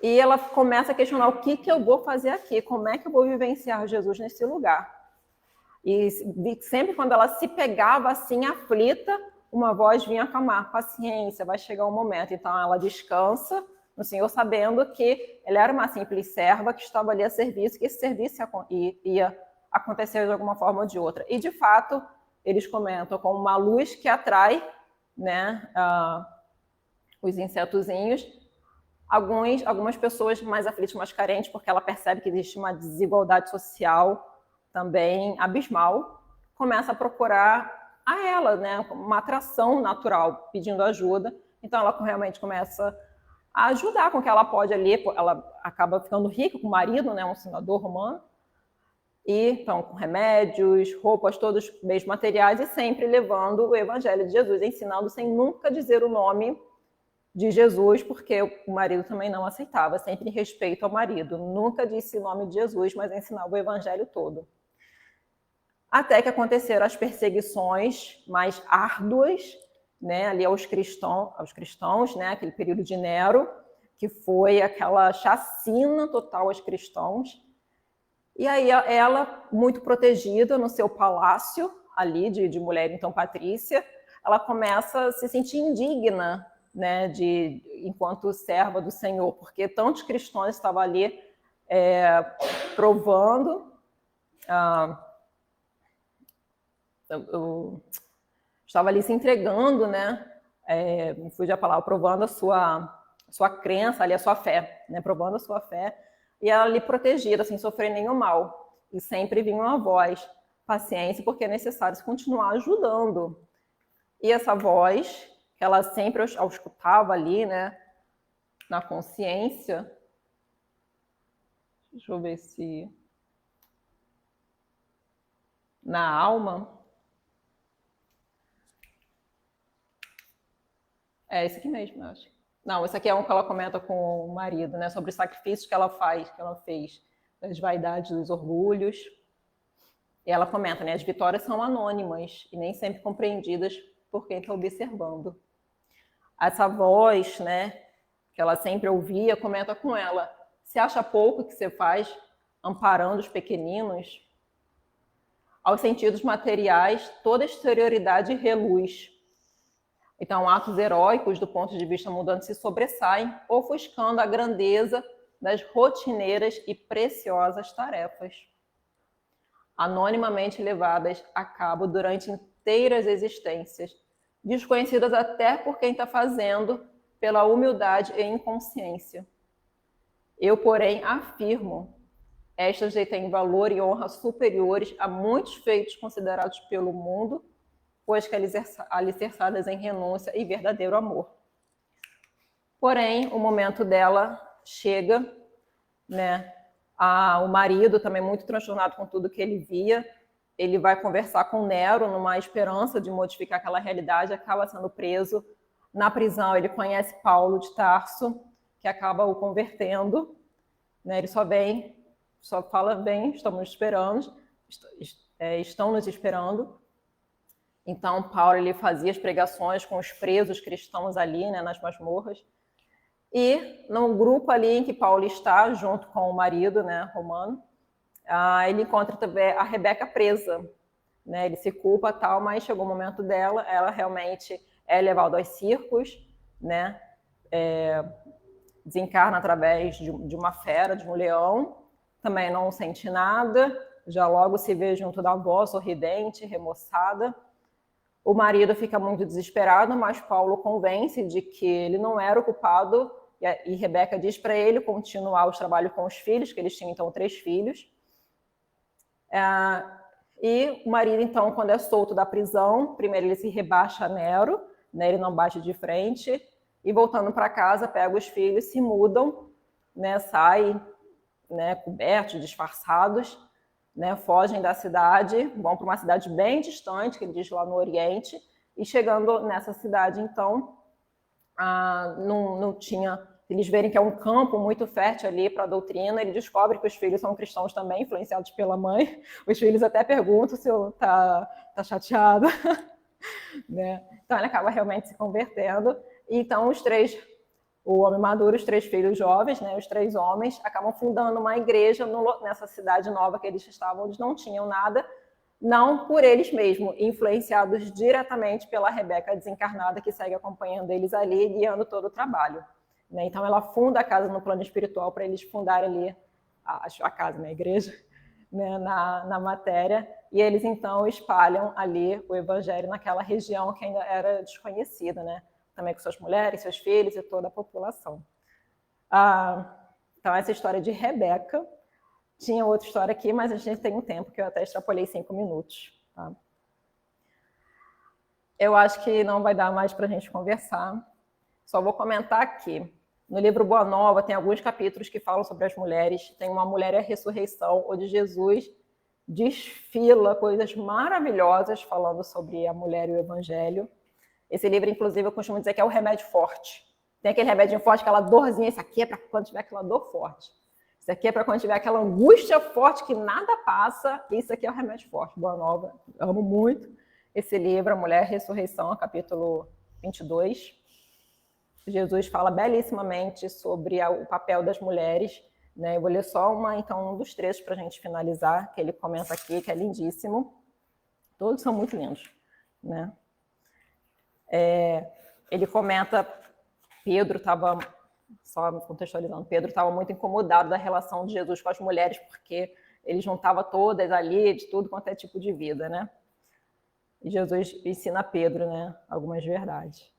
E ela começa a questionar: o que eu vou fazer aqui? Como é que eu vou vivenciar Jesus nesse lugar? E sempre quando ela se pegava assim, aflita, uma voz vinha acalmar: paciência, vai chegar um momento. Então ela descansa no Senhor, sabendo que ela era uma simples serva que estava ali a serviço, que esse serviço ia acontecer de alguma forma ou de outra. E de fato, eles comentam como uma luz que atrai, né, os insetozinhos, algumas pessoas mais aflitas, mais carentes, porque ela percebe que existe uma desigualdade social também abismal, começa a procurar a ela, né, uma atração natural, pedindo ajuda. Então ela realmente começa a ajudar com o que ela pode ali. Ela acaba ficando rica com o marido, né, um senador romano, e então com remédios, roupas, todos bens materiais, e sempre levando o evangelho de Jesus, ensinando sem nunca dizer o nome de Jesus, porque o marido também não aceitava, sempre em respeito ao marido. Nunca disse o nome de Jesus, mas ensinava o evangelho todo. Até que aconteceram as perseguições mais árduas, né, ali aos cristãos, né, aquele período de Nero, que foi aquela chacina total aos cristãos. E aí ela, muito protegida no seu palácio ali de mulher, então Patrícia, ela começa a se sentir indigna, né, enquanto serva do Senhor, porque tantos cristãos estavam ali provando, estava ali se entregando, né, me fugiu a palavra, provando a sua crença, ali, a sua fé, né, provando a sua fé, e ela ali protegida, sem sofrer nenhum mal. E sempre vinha uma voz: paciência, porque é necessário se continuar ajudando. E essa voz, que ela sempre escutava ali, né, na consciência. Deixa eu ver se... na alma. É esse aqui mesmo, eu acho. Não, isso aqui é um que ela comenta com o marido, né? Sobre os sacrifícios que ela fez, das vaidades, dos orgulhos. E ela comenta, né? As vitórias são anônimas e nem sempre compreendidas por quem está observando. Essa voz, né? Que ela sempre ouvia, comenta com ela. Você acha pouco que você faz amparando os pequeninos? Aos sentidos materiais, toda exterioridade reluz. Então, atos heróicos, do ponto de vista mundano, se sobressaem, ofuscando a grandeza das rotineiras e preciosas tarefas, anonimamente levadas a cabo durante inteiras existências, desconhecidas até por quem está fazendo, pela humildade e inconsciência. Eu, porém, afirmo, estas detêm valor e honra superiores a muitos feitos considerados pelo mundo, pois que alicerçadas em renúncia e verdadeiro amor. Porém, o momento dela chega, né? O marido, também muito transtornado com tudo que ele via, ele vai conversar com Nero numa esperança de modificar aquela realidade, acaba sendo preso. Na prisão, ele conhece Paulo de Tarso, que acaba o convertendo, né? Ele só fala, bem, estamos esperando, estão nos esperando. Então, Paulo ele fazia as pregações com os presos cristãos ali, né, nas masmorras. E no grupo ali em que Paulo está, junto com o marido, né, romano, ele encontra também a Rebeca presa. Né, ele se culpa tal, mas chegou o momento dela, ela realmente é levada aos circos, né, desencarna através de uma fera, de um leão, também não sente nada, já logo se vê junto da avó, sorridente, remoçada. O marido fica muito desesperado, mas Paulo convence de que ele não era o culpado, e Rebeca diz para ele continuar os trabalhos com os filhos, que eles tinham então 3 filhos. E o marido, então, quando é solto da prisão, primeiro ele se rebaixa a Nero, né, ele não bate de frente, e voltando para casa, pega os filhos, se mudam, né, saem, né, cobertos, disfarçados, né, fogem da cidade, vão para uma cidade bem distante, que ele diz lá no Oriente, e chegando nessa cidade, então, não tinha... Eles verem que é um campo muito fértil ali para a doutrina, ele descobre que os filhos são cristãos também, influenciados pela mãe. Os filhos até perguntam se eu tá chateado. Né? Então, ele acaba realmente se convertendo. E, então, o homem maduro, os 3 filhos jovens, né, os 3 homens, acabam fundando uma igreja nessa cidade nova que eles estavam, eles não tinham nada, não por eles mesmos, influenciados diretamente pela Rebeca desencarnada, que segue acompanhando eles ali, guiando todo o trabalho. Né? Então, ela funda a casa no plano espiritual para eles fundarem ali a casa, né, a igreja, né, na matéria, e eles, então, espalham ali o evangelho naquela região que ainda era desconhecida, né? Também com suas mulheres, seus filhos e toda a população. Então, essa história de Rebeca. Tinha outra história aqui, mas a gente tem um tempo que eu até extrapolei 5 minutos. Tá? Eu acho que não vai dar mais para a gente conversar. Só vou comentar aqui. No livro Boa Nova tem alguns capítulos que falam sobre as mulheres. Tem uma Mulher e a Ressurreição, onde Jesus desfila coisas maravilhosas falando sobre a mulher e o evangelho. Esse livro, inclusive, eu costumo dizer que é o remédio forte. Tem aquele remédio forte, aquela dorzinha, esse aqui é para quando tiver aquela dor forte. Isso aqui é para quando tiver aquela angústia forte que nada passa, isso aqui é o remédio forte. Boa Nova, eu amo muito esse livro, A Mulher e a Ressurreição, capítulo 22. Jesus fala belíssimamente sobre o papel das mulheres. Né? Eu vou ler só um dos trechos para a gente finalizar, que ele comenta aqui, que é lindíssimo. Todos são muito lindos. Né? Ele comenta, Pedro estava, só me contextualizando, Pedro estava muito incomodado da relação de Jesus com as mulheres, porque ele juntava todas ali, de tudo quanto é tipo de vida, né? E Jesus ensina a Pedro, né, algumas verdades.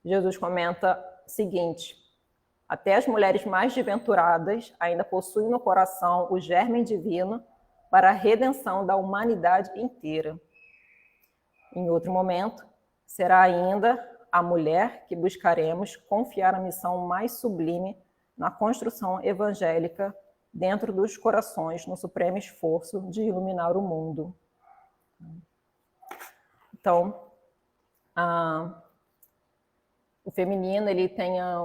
Jesus comenta o seguinte: até as mulheres mais desventuradas ainda possuem no coração o germe divino para a redenção da humanidade inteira. Em outro momento, será ainda a mulher que buscaremos confiar a missão mais sublime na construção evangélica dentro dos corações, no supremo esforço de iluminar o mundo. Então, o feminino ele tenha,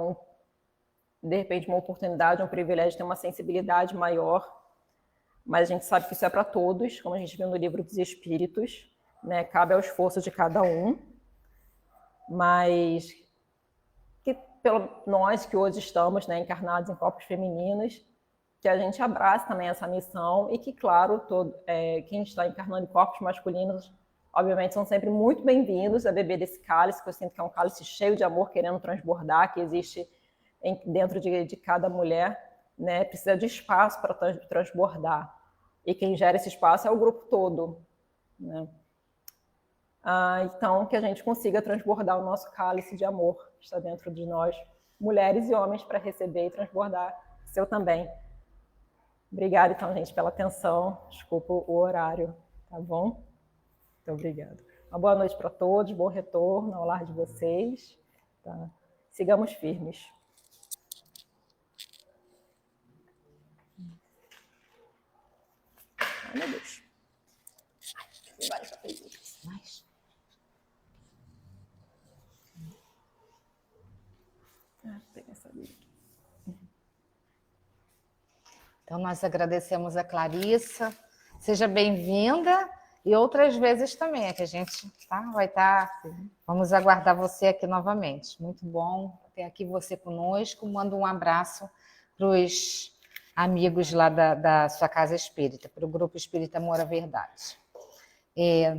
de repente, uma oportunidade, um privilégio de ter uma sensibilidade maior, mas a gente sabe que isso é para todos, como a gente viu no livro dos Espíritos, né? Cabe ao esforço de cada um, mas que nós que hoje estamos, né, encarnados em corpos femininos, que a gente abrace também essa missão e que, claro, quem está encarnando em corpos masculinos, obviamente, são sempre muito bem-vindos a beber desse cálice, que eu sinto que é um cálice cheio de amor, querendo transbordar, que existe dentro de cada mulher, né? Precisa de espaço para transbordar. E quem gera esse espaço é o grupo todo, né? Então, que a gente consiga transbordar o nosso cálice de amor que está dentro de nós, mulheres e homens, para receber e transbordar o seu também. Obrigada, então, gente, pela atenção. Desculpa o horário, tá bom? Muito obrigada. Uma boa noite para todos, bom retorno ao lar de vocês. Tá? Sigamos firmes. Ai, meu Deus. Tem vários papéis. Mais. Tem essa ali. Então, nós agradecemos a Clarissa. Seja bem-vinda. E outras vezes também, que a gente vai estar. Vamos aguardar você aqui novamente. Muito bom ter aqui você conosco. Mando um abraço para os amigos lá da sua casa espírita, para o Grupo Espírita Amor à Verdade.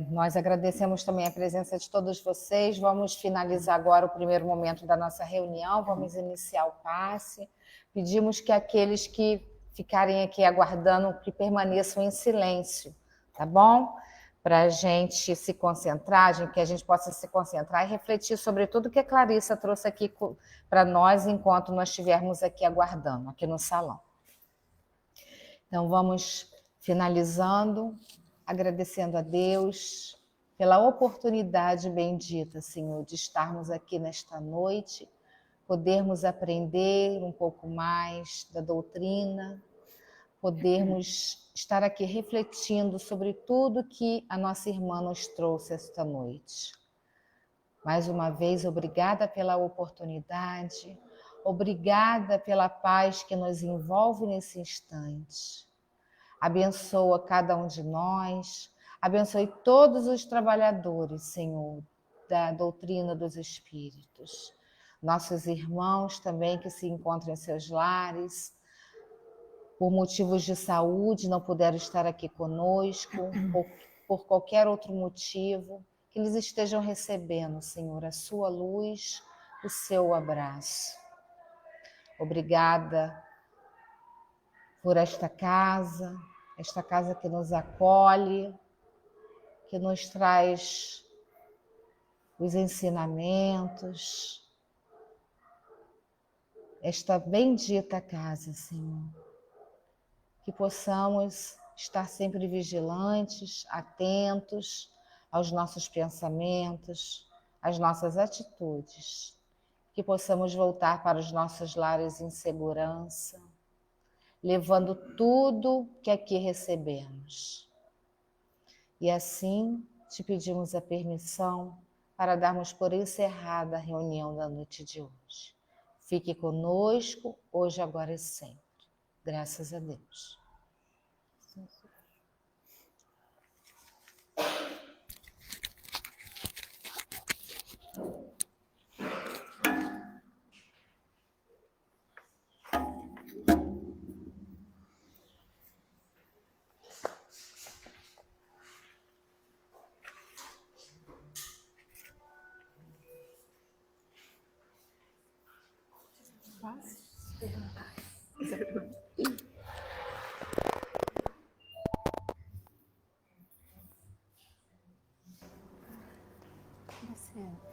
Nós agradecemos também a presença de todos vocês. Vamos finalizar agora o primeiro momento da nossa reunião. Vamos iniciar o passe. Pedimos que aqueles que ficarem aqui aguardando, que permaneçam em silêncio, tá bom? Para a gente se concentrar, que a gente possa se concentrar e refletir sobre tudo que a Clarissa trouxe aqui para nós enquanto nós estivermos aqui aguardando, aqui no salão. Então, vamos finalizando, agradecendo a Deus pela oportunidade bendita, Senhor, de estarmos aqui nesta noite, podermos aprender um pouco mais da doutrina, podermos estar aqui refletindo sobre tudo que a nossa irmã nos trouxe esta noite. Mais uma vez, obrigada pela oportunidade, obrigada pela paz que nos envolve nesse instante. Abençoa cada um de nós, abençoe todos os trabalhadores, Senhor, da doutrina dos Espíritos. Nossos irmãos também que se encontram em seus lares, por motivos de saúde, não puderam estar aqui conosco, por qualquer outro motivo, que eles estejam recebendo, Senhor, a sua luz, o seu abraço. Obrigada por esta casa que nos acolhe, que nos traz os ensinamentos, esta bendita casa, Senhor. Que possamos estar sempre vigilantes, atentos aos nossos pensamentos, às nossas atitudes. Que possamos voltar para os nossos lares em segurança, levando tudo que aqui recebemos. E assim te pedimos a permissão para darmos por encerrada a reunião da noite de hoje. Fique conosco, hoje, agora e sempre. Graças a Deus.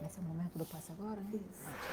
Vai ser o momento do passe agora, né? Isso.